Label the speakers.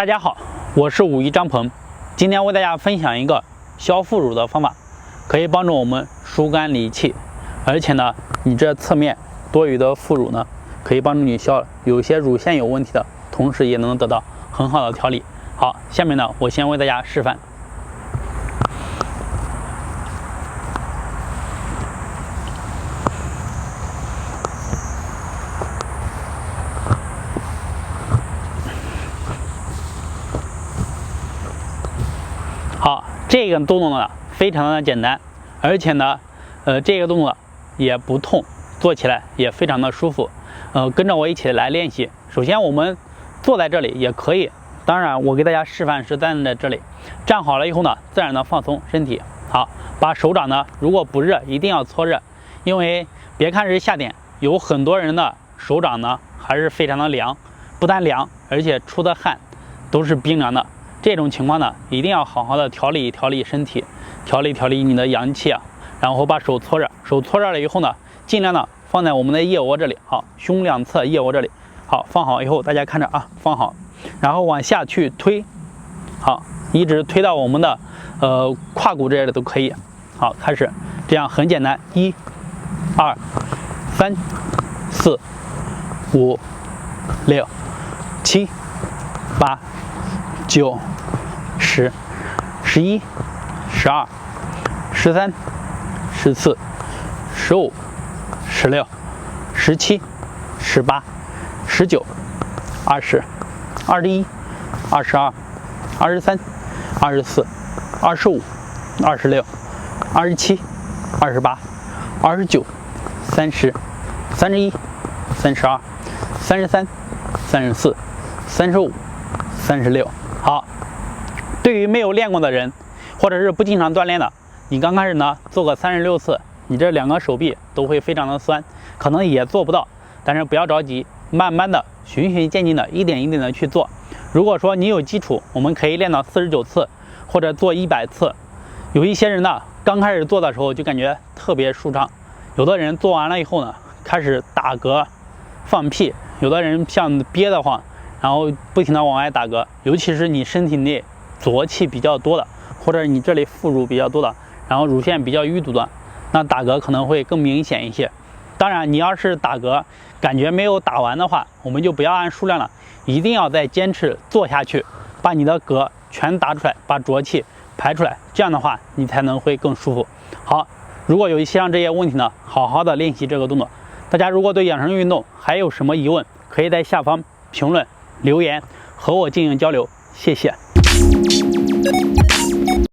Speaker 1: 大家好，我是武夷张鹏，今天为大家分享一个消副乳的方法，可以帮助我们疏肝理气，而且呢，你这侧面多余的副乳呢，可以帮助你消有些乳腺有问题的，同时也能得到很好的调理。好，下面呢，我先为大家示范。好，这个动作呢非常的简单，而且呢，这个动作也不痛，做起来也非常的舒服。跟着我一起来练习。首先我们坐在这里也可以，当然我给大家示范是站在这里，站好了以后呢，自然的放松身体。好，把手掌呢，如果不热，一定要搓热，因为别看是夏天，有很多人的手掌呢还是非常的凉，不但凉，而且出的汗都是冰凉的。这种情况呢，一定要好好的调理身体，调理你的阳气啊。然后把手搓热，手搓热了以后呢，尽量呢放在我们的腋窝这里，好，胸两侧腋窝这里，好，放好以后大家看着啊，放好，然后往下去推，好，一直推到我们的胯骨这里都可以。好，开始，这样很简单，1、2、3、4、5、6、7、8、9、10、11、12、13、14、15、16、17、18、19、20、21、22、23、24、25、26、27、28、29、30、31、32、33、34、35、36。好，对于没有练过的人，或者是不经常锻炼的，你刚开始呢做个36次，你这两个手臂都会非常的酸，可能也做不到。但是不要着急，慢慢的循序渐进的一点一点的去做。如果说你有基础，我们可以练到49次，或者做100次。有一些人呢，刚开始做的时候就感觉特别舒畅，有的人做完了以后呢，开始打嗝、放屁，有的人像憋得慌，然后不停的往外打嗝。尤其是你身体内浊气比较多的，或者你这里副乳比较多的，然后乳腺比较淤堵的，那打嗝可能会更明显一些。当然，你要是打嗝感觉没有打完的话，我们就不要按数量了，一定要再坚持做下去，把你的嗝全打出来，把浊气排出来，这样的话你才能会更舒服。好，如果有以上这些问题呢，好好的练习这个动作。大家如果对养生运动还有什么疑问，可以在下方评论留言和我进行交流，谢谢。